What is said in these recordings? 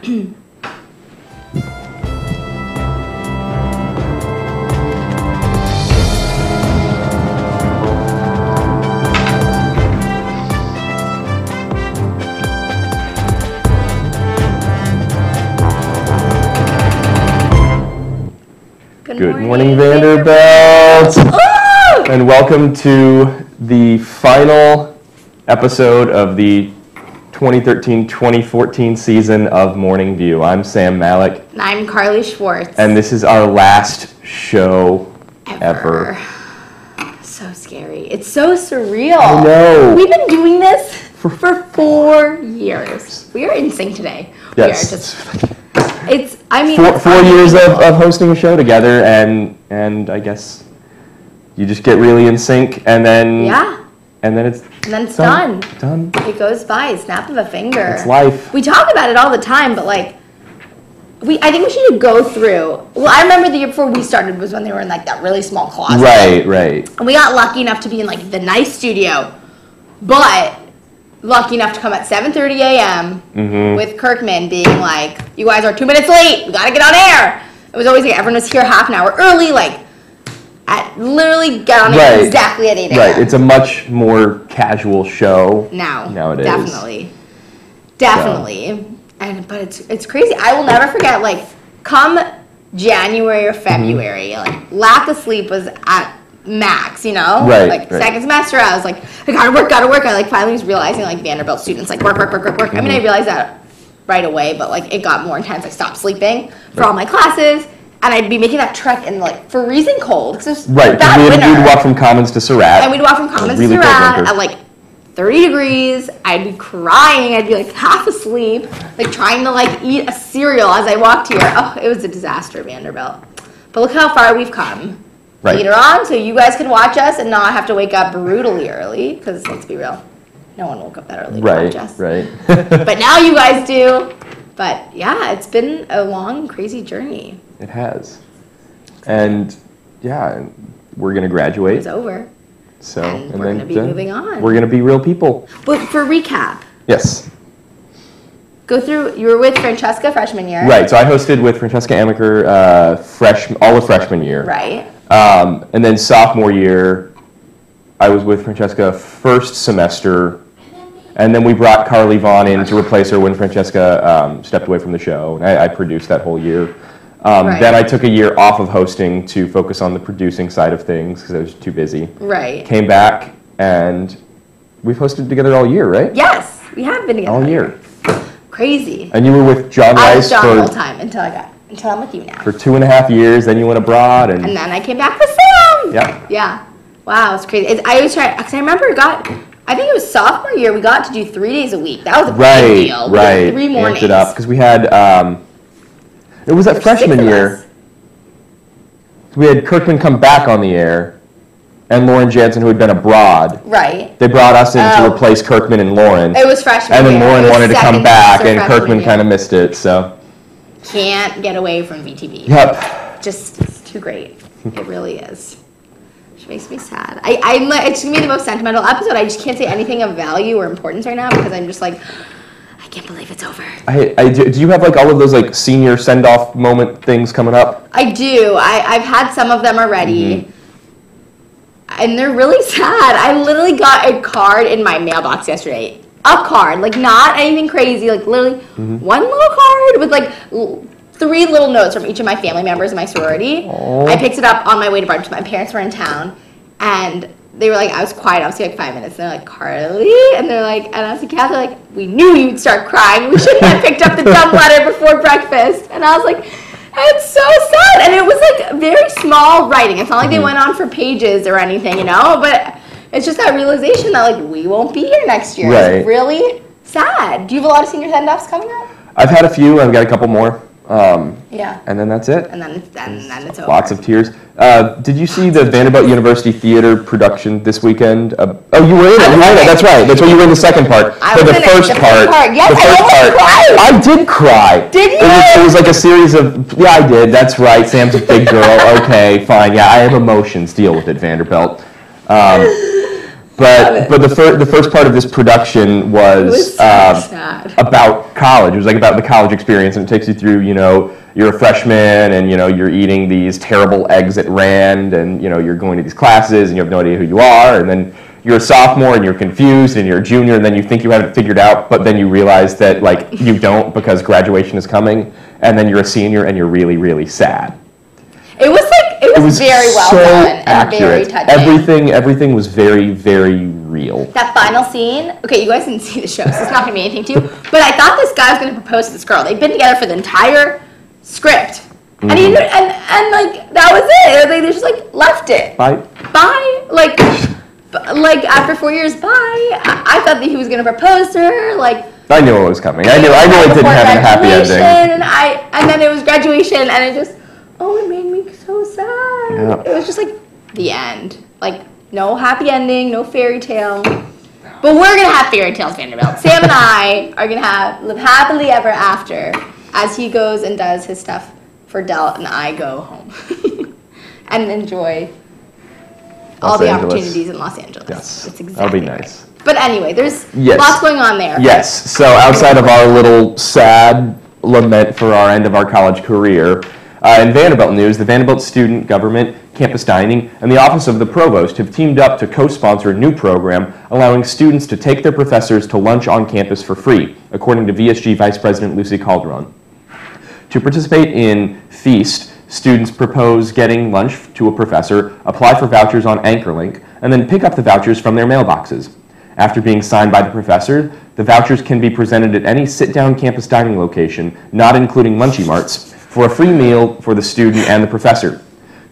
Good morning, Vanderbilt! Oh! And welcome to the final episode of the 2013-2014 season of Morning View. I'm Sam Malik. And I'm Carly Schwartz. And this is our last show ever. So scary. It's so surreal. I know. We've been doing this for 4 years. We are in sync today. Yes. We are just... It's, I mean... Four years of hosting a show together, and I guess you just get really in sync, and then... Yeah. And then it's done. Done. It goes by, snap of a finger. It's life. We talk about it all the time, but like, I think we should go through... Well, I remember the year before we started was when they were in like that really small closet. Right. And we got lucky enough to be in like the nice studio, but... lucky enough to come at 7:30 a.m. with Kirkman being like, you guys are 2 minutes late, we gotta get on air. It was always like everyone was here half an hour early, like literally get on air exactly at 8 a.m. Right, it's a much more casual show nowadays. Definitely. But it's crazy. I will never forget, like, come January or February, like lack of sleep was at max, you know? Second semester, I was like, I gotta work. I like finally was realizing like Vanderbilt students like work. I mean, I realized that right away, but like it got more intense. I stopped sleeping for all my classes, and I'd be making that trek in like freezing cold because it was bad winter. We'd walk from Commons to Surratt. And we'd walk from Commons to Surratt at like 30 degrees. I'd be crying. I'd be like half asleep, like trying to like eat a cereal as I walked here. Oh, it was a disaster, Vanderbilt. But look how far we've come. Later on, so you guys can watch us and not have to wake up brutally early, because let's be real, no one woke up that early to watch us. But now you guys do. But yeah, it's been a long, crazy journey. It has. And yeah, we're going to graduate. It's over. So, and we're going to be moving on. We're going to be real people. But for recap. Yes. Go through, you were with Francesca freshman year. Right, so I hosted with Francesca Amaker all of freshman year. Right. And then sophomore year, I was with Francesca first semester, and then we brought Carly Vaughn in to replace her when Francesca stepped away from the show. And I produced that whole year. Then I took a year off of hosting to focus on the producing side of things because I was too busy. Right. Came back, and we've hosted together all year, right? Yes, we have been together all year. Crazy. And you were with John Rice I was John the whole time until I'm with you now. For 2.5 years, then you went abroad. And then I came back with Sam. Yeah. Wow, it's crazy. I was trying, because I remember I think it was sophomore year, we got to do 3 days a week. That was a big deal. Right. 3 mornings. Amped it up, because we had, it was that freshman year. We had Kirkman come back on the air, and Lauren Jansen, who had been abroad. Right. They brought us in to replace Kirkman and Lauren. It was freshman year. And then Lauren wanted to come back, and Kirkman kind of missed it, so. Can't get away from VTV. Yep. Just, it's too great. It really is. Which makes me sad. It's going to be the most sentimental episode. I just can't say anything of value or importance right now because I'm just like, I can't believe it's over. Do you have like all of those like senior send-off moment things coming up? I do. I've had some of them already. And they're really sad. I literally got a card in my mailbox yesterday. A card, like not anything crazy, like literally one little card with like 3 little notes from each of my family members in my sorority. Aww. I picked it up on my way to brunch. My parents were in town, and they were like, I was quiet, obviously like 5 minutes, and they're like, Carly? And they're like, and I was like, yeah, they're like, we knew you'd start crying. We shouldn't have picked up the dumb letter before breakfast. And I was like, it's so sad. And it was like very small writing. It's not like they went on for pages or anything, you know, but it's just that realization that like we won't be here next year. Right. It's really sad. Do you have a lot of senior send-offs coming up? I've had a few. I've got a couple more. Yeah. And then that's it. And then it's over. Lots of tears. Did you see the Vanderbilt University Theater production this weekend? Oh, you were in it. That's right. That's why you were in the second part. For the first part. Yes, I cried. I did cry. Did you? It was like a series of, yeah, I did. That's right. Sam's a big girl. Okay, fine. Yeah, I have emotions. Deal with it, Vanderbilt. But the first part of this production was sad. about college. It was like about the college experience, and it takes you through, you're a freshman, and you're eating these terrible eggs at Rand, and you're going to these classes, and you have no idea who you are, and then you're a sophomore, and you're confused, and you're a junior, and then you think you have it figured out, but then you realize that you don't because graduation is coming, and then you're a senior, and you're really, really sad. It was very well done and very touching. Everything was very, very real. That final scene, okay, you guys didn't see the show, so it's not going to be anything to you, but I thought this guy was going to propose to this girl. They'd been together for the entire script. Mm-hmm. And that was it. They just left it. Bye. After 4 years, bye. I thought that he was going to propose to her. I knew it was coming. I knew it didn't have a happy ending. And then it was graduation, and it made me so sad. Yeah. It was just the end. No happy ending, no fairy tale. But we're going to have fairy tales, Vanderbilt. Sam and I are going to live happily ever after as he goes and does his stuff for Dell and I go home and enjoy all the opportunities in Los Angeles. Yes, that's exactly that'll be nice. Right. But anyway, there's lots going on there. Yes, so outside of our little sad lament for our end of our college career, in Vanderbilt news, the Vanderbilt Student Government, Campus Dining, and the Office of the Provost have teamed up to co-sponsor a new program allowing students to take their professors to lunch on campus for free, according to VSG Vice President Lucy Calderon. To participate in Feast, students propose getting lunch to a professor, apply for vouchers on AnchorLink, and then pick up the vouchers from their mailboxes. After being signed by the professor, the vouchers can be presented at any sit-down campus dining location, not including Munchie Marts, for a free meal for the student and the professor.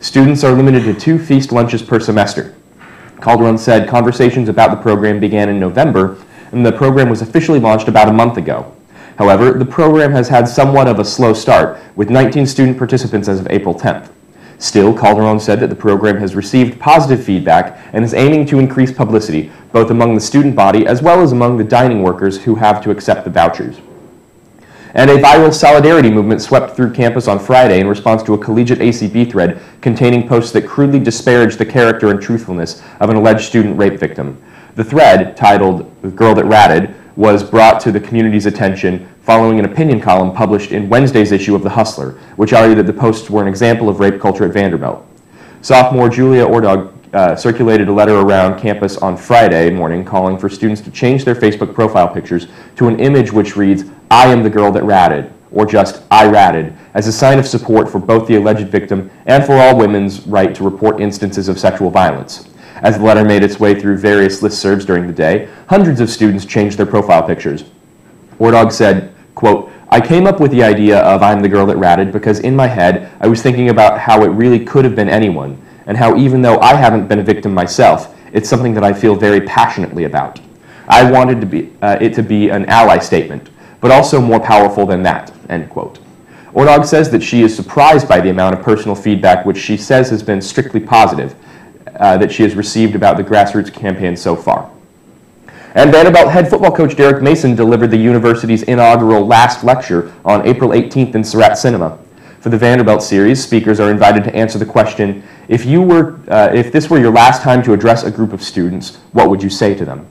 Students are limited to 2 Feast lunches per semester. Calderon said conversations about the program began in November, and the program was officially launched about a month ago. However, the program has had somewhat of a slow start, with 19 student participants as of April 10th. Still, Calderon said that the program has received positive feedback and is aiming to increase publicity, both among the student body as well as among the dining workers who have to accept the vouchers. And a viral solidarity movement swept through campus on Friday in response to a collegiate ACB thread containing posts that crudely disparaged the character and truthfulness of an alleged student rape victim. The thread, titled "The Girl That Ratted," was brought to the community's attention following an opinion column published in Wednesday's issue of The Hustler, which argued that the posts were an example of rape culture at Vanderbilt. Sophomore Julia Ordog circulated a letter around campus on Friday morning calling for students to change their Facebook profile pictures to an image which reads, "I am the girl that ratted," or just "I ratted," as a sign of support for both the alleged victim and for all women's right to report instances of sexual violence. As the letter made its way through various listservs during the day, hundreds of students changed their profile pictures. Ordog said, quote, "I came up with the idea of I'm the girl that ratted because in my head I was thinking about how it really could have been anyone, and how even though I haven't been a victim myself, it's something that I feel very passionately about. I wanted it to be an ally statement, but also more powerful than that," end quote. Ordog says that she is surprised by the amount of personal feedback, which she says has been strictly positive, that she has received about the grassroots campaign so far. And Vanderbilt head football coach Derek Mason delivered the university's inaugural last lecture on April 18th in Surratt Cinema. For the Vanderbilt series, speakers are invited to answer the question, if this were your last time to address a group of students, what would you say to them?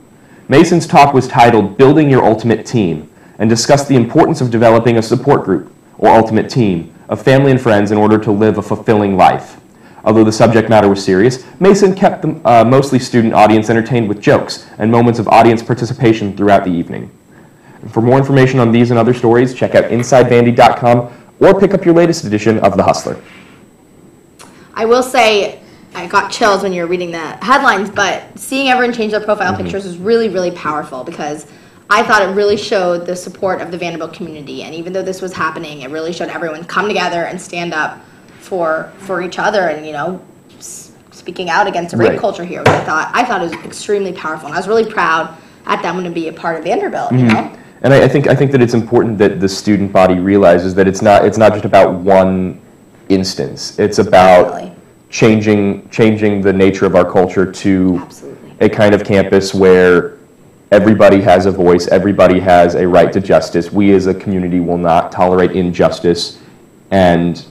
Mason's talk was titled Building Your Ultimate Team, and discussed the importance of developing a support group, or ultimate team, of family and friends in order to live a fulfilling life. Although the subject matter was serious, Mason kept the mostly student audience entertained with jokes and moments of audience participation throughout the evening. And for more information on these and other stories, check out InsideVandy.com or pick up your latest edition of The Hustler. I will say, I got chills when you were reading the headlines, but seeing everyone change their profile pictures was really, really powerful because I thought it really showed the support of the Vanderbilt community. And even though this was happening, it really showed everyone come together and stand up for each other and, speaking out against the rape culture here, which I thought it was extremely powerful. And I was really proud at that one to be a part of Vanderbilt, you know? And I think that it's important that the student body realizes that it's not just about one instance. It's about changing the nature of our culture to a kind of campus where everybody has a voice, everybody has a right to justice. We as a community will not tolerate injustice, and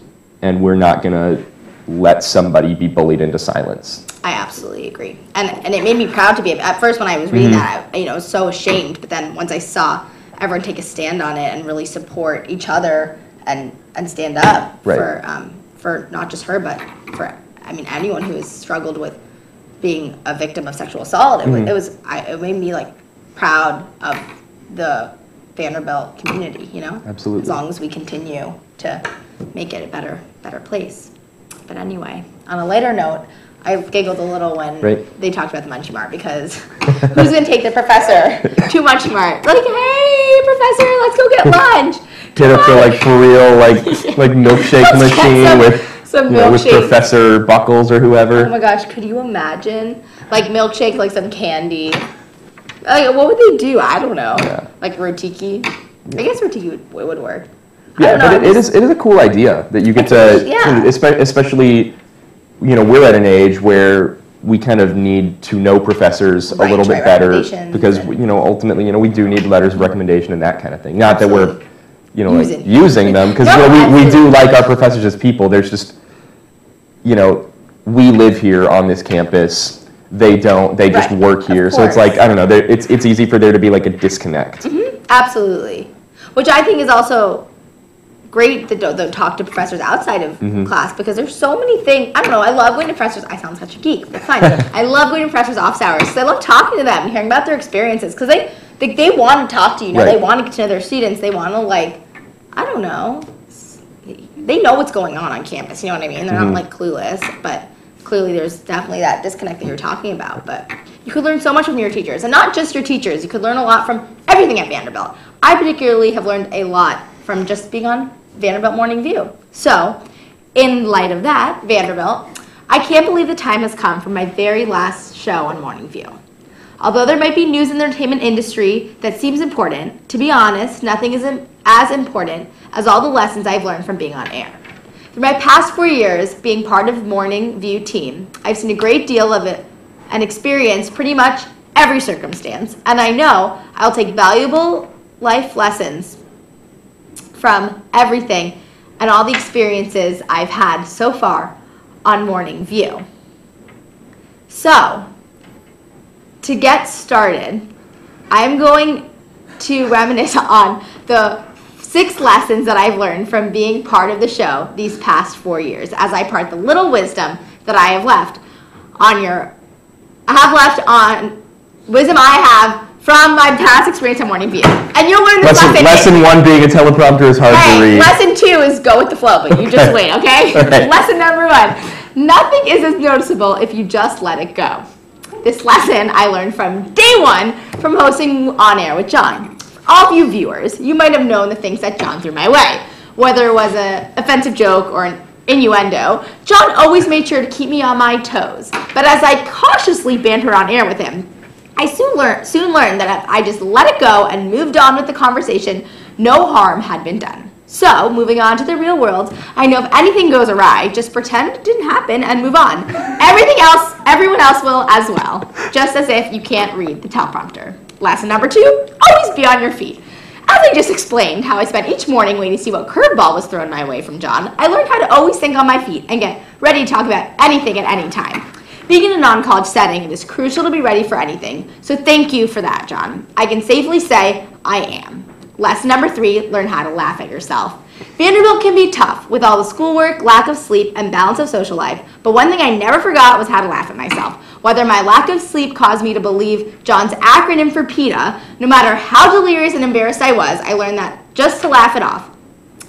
we're not going to let somebody be bullied into silence. I absolutely agree. And it made me proud to be, at first when I was reading that, I was so ashamed, but then once I saw everyone take a stand on it and really support each other and stand up for not just her, but for, anyone who has struggled with being a victim of sexual assault, it made me like proud of the Vanderbilt community, Absolutely. As long as we continue to make it a better place. But anyway, on a lighter note, I giggled a little when they talked about the Munchie Mart, because who's going to take the professor to Munchie Mart? Like, hey, professor, let's go get lunch. Get up for real, like milkshake machine with Professor Buckles or whoever. Oh my gosh, could you imagine? Like milkshake, like some candy. Like, what would they do? I don't know. Yeah. Like rotiki. Yeah. I guess rotiki would work. Yeah, but it is a cool idea that you get especially, we're at an age where we kind of need to know professors a little bit better, because ultimately we do need letters of recommendation and that kind of thing. Not that we're using them, because we do like our professors as people. There's just we live here on this campus. They don't. They just work here. So it's like, I don't know. It's easy for there to be like a disconnect. Mm-hmm. Absolutely, which I think is also great to talk to professors outside of class, because there's so many things. I don't know. I love going to professors. I sound such a geek. That's fine. I love going to professors' office hours, because I love talking to them and hearing about their experiences, because they want to talk to you. They want to get to know their students. They want to I don't know. They know what's going on campus. You know what I mean? They're not clueless, but clearly there's definitely that disconnect that you're talking about. But you could learn so much from your teachers, and not just your teachers. You could learn a lot from everything at Vanderbilt. I particularly have learned a lot from just being on Vanderbilt Morning View. So, in light of that, Vanderbilt, I can't believe the time has come for my very last show on Morning View. Although there might be news in the entertainment industry that seems important, to be honest, nothing is as important as all the lessons I've learned from being on air. Through my past 4 years being part of Morning View team, I've seen a great deal of it and experienced pretty much every circumstance, and I know I'll take valuable life lessons from everything and all the experiences I've had so far on Morning View. So, to get started, I'm going to reminisce on the 6 lessons that I've learned from being part of the show these past 4 years, as I impart the little wisdom that I have left on wisdom I have from my past experience on Morning View. And you'll learn this lesson 1 being a teleprompter is hard to read. Lesson 2 is go with the flow, but you just wait, okay? Right. Lesson number 1, nothing is as noticeable if you just let it go. This lesson I learned from day 1 from hosting On Air with John. For all of you viewers, you might have known the things that John threw my way. Whether it was an offensive joke or an innuendo, John always made sure to keep me on my toes. But as I cautiously bantered on air with him, I soon learned that if I just let it go and moved on with the conversation, no harm had been done. So, moving on to the real world, I know if anything goes awry, just pretend it didn't happen and move on. Everyone else will as well, just as if you can't read the teleprompter. Lesson number 2, always be on your feet. As I just explained how I spent each morning waiting to see what curveball was thrown my way from John, I learned how to always think on my feet and get ready to talk about anything at any time. Being in a non-college setting, it is crucial to be ready for anything, so thank you for that, John. I can safely say I am. Lesson number 3, learn how to laugh at yourself. Vanderbilt can be tough with all the schoolwork, lack of sleep, and balance of social life, but one thing I never forgot was how to laugh at myself. Whether my lack of sleep caused me to believe John's acronym for PETA, no matter how delirious and embarrassed I was, I learned that just to laugh it off.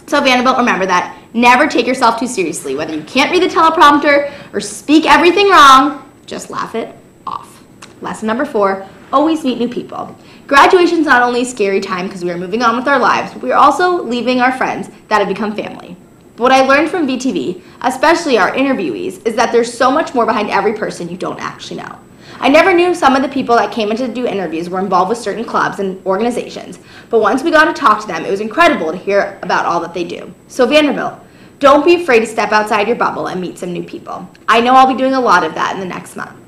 So Vanderbilt, remember that. Never take yourself too seriously. Whether you can't read the teleprompter or speak everything wrong, just laugh it off. Lesson number 4, always meet new people. Graduation is not only a scary time because we are moving on with our lives, but we are also leaving our friends that have become family. But what I learned from VTV, especially our interviewees, is that there's so much more behind every person you don't actually know. I never knew some of the people that came in to do interviews were involved with certain clubs and organizations, but once we got to talk to them, it was incredible to hear about all that they do. So Vanderbilt, don't be afraid to step outside your bubble and meet some new people. I know I'll be doing a lot of that in the next month.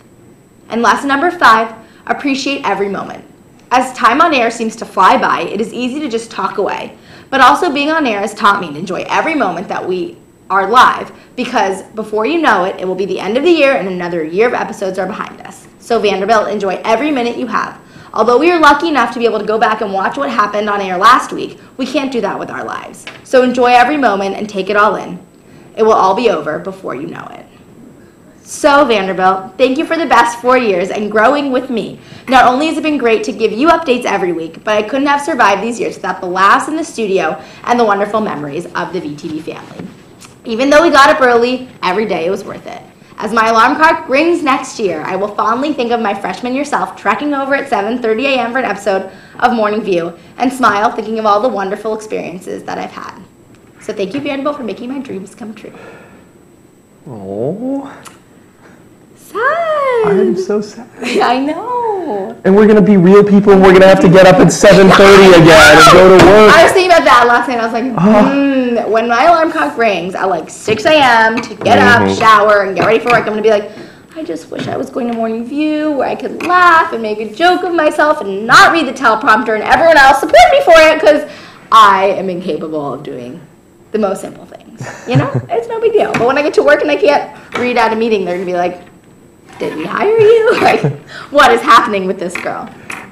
And lesson number 5, appreciate every moment. As time on air seems to fly by, it is easy to just talk away. But also being on air has taught me to enjoy every moment that we are live, because before you know it, it will be the end of the year and another year of episodes are behind us. So Vanderbilt, enjoy every minute you have. Although we are lucky enough to be able to go back and watch what happened on air last week, we can't do that with our lives. So enjoy every moment and take it all in. It will all be over before you know it. So Vanderbilt, thank you for the best 4 years and growing with me. Not only has it been great to give you updates every week, but I couldn't have survived these years without the laughs in the studio and the wonderful memories of the VTV family. Even though we got up early, every day it was worth it. As my alarm clock rings next year, I will fondly think of my freshman year self trekking over at 7:30 a.m. for an episode of Morning View and smile thinking of all the wonderful experiences that I've had. So thank you, Vanderbilt, for making my dreams come true. Oh. Sad. I'm so sad. I know. And we're going to be real people, and we're going to have to get up at 7:30 again and go to work. I was thinking about that last night. I was like, when my alarm clock rings at like 6 a.m. to get up, shower, and get ready for work, I'm going to be like, I just wish I was going to Morning View where I could laugh and make a joke of myself and not read the teleprompter and everyone else support me for it because I am incapable of doing the most simple things. You know? It's no big deal. But when I get to work and I can't read out a meeting, they're going to be like, did we hire you? Like, what is happening with this girl?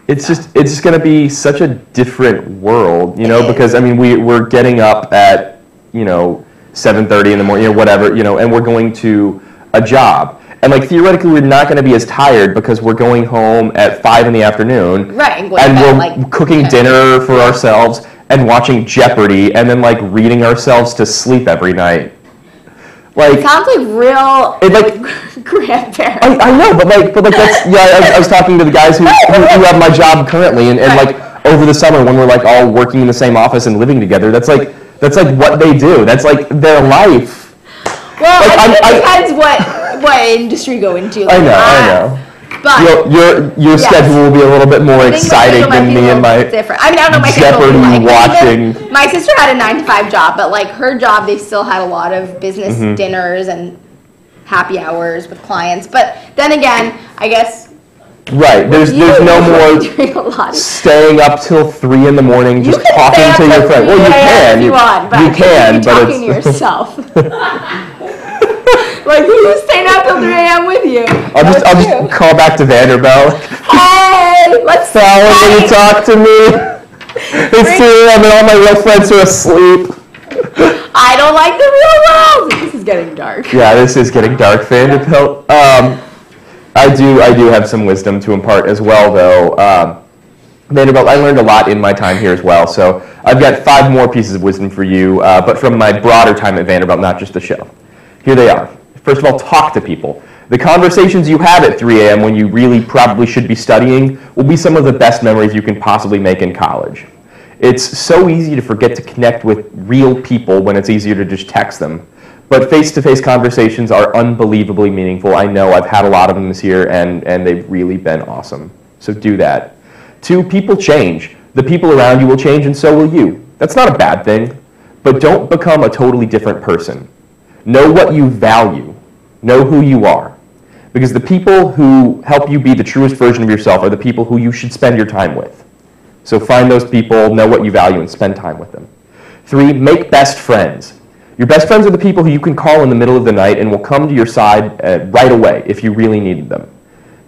It's just going to be such a different world, you know, because, I mean, we're getting up at, 7:30 in the morning, whatever, and we're going to a job. And, like, theoretically, we're not going to be as tired because we're going home at 5 in the afternoon. Right. And we're cooking dinner for ourselves and watching Jeopardy and then, like, reading ourselves to sleep every night. Like, it sounds like real grandparents. I know, but that's I was talking to the guys who have my job currently, and like over the summer when we're like all working in the same office and living together, that's like what they do. That's like their life. Well, like, I think it depends what industry you go into. Like, I know. But your schedule will be a little bit more exciting than me and my different. I mean, I don't know my Jeopardy watching. My sister had a 9-to-5 job, but like her job, they still had a lot of business dinners and happy hours with clients. But then again, I guess right. There's no more staying up till 3 in the morning just talking to your friend. Well, you can. You can, but it's talking to yourself. Like, who's staying up till 3 a.m. with you? I'll just call back to Vanderbilt. Hey, let's Fallon, will you talk to me? It's 3 a.m. and all my real friends are asleep. I don't like the real world. This is getting dark. Yeah, this is getting dark, Vanderbilt. I do have some wisdom to impart as well, though. Vanderbilt, I learned a lot in my time here as well, so I've got 5 more pieces of wisdom for you, but from my broader time at Vanderbilt, not just the show. Here they are. First of all, talk to people. The conversations you have at 3 a.m. when you really probably should be studying will be some of the best memories you can possibly make in college. It's so easy to forget to connect with real people when it's easier to just text them. But face-to-face conversations are unbelievably meaningful. I know I've had a lot of them this year, and they've really been awesome. So do that. 2, people change. The people around you will change, and so will you. That's not a bad thing, but don't become a totally different person. Know what you value. Know who you are. Because the people who help you be the truest version of yourself are the people who you should spend your time with. So find those people, know what you value, and spend time with them. 3, make best friends. Your best friends are the people who you can call in the middle of the night and will come to your side right away if you really needed them.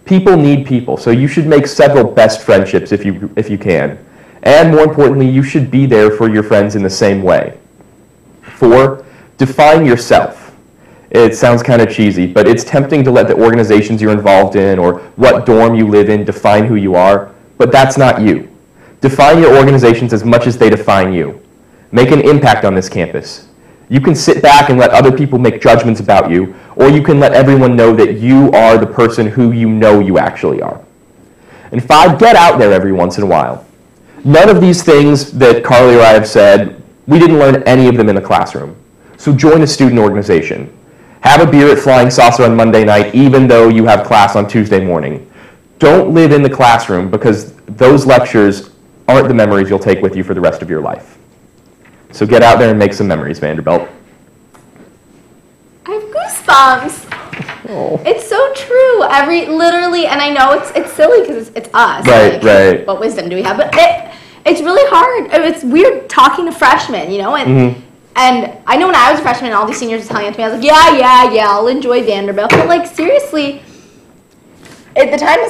People need people, so you should make several best friendships if you can. And more importantly, you should be there for your friends in the same way. 4, define yourself. It sounds kind of cheesy, but it's tempting to let the organizations you're involved in or what dorm you live in define who you are, but that's not you. Define your organizations as much as they define you. Make an impact on this campus. You can sit back and let other people make judgments about you, or you can let everyone know that you are the person who you know you actually are. And 5, get out there every once in a while. None of these things that Carly or I have said, we didn't learn any of them in the classroom. So join a student organization. Have a beer at Flying Saucer on Monday night, even though you have class on Tuesday morning. Don't live in the classroom because those lectures aren't the memories you'll take with you for the rest of your life. So get out there and make some memories, Vanderbilt. I have goosebumps. Oh. It's so true. Literally, and I know it's silly because it's us. Right, right. What wisdom do we have? But it's really hard. It's weird talking to freshmen, and And I know when I was a freshman and all these seniors were telling it to me, I was like, yeah, I'll enjoy Vanderbilt. But like, seriously, at the time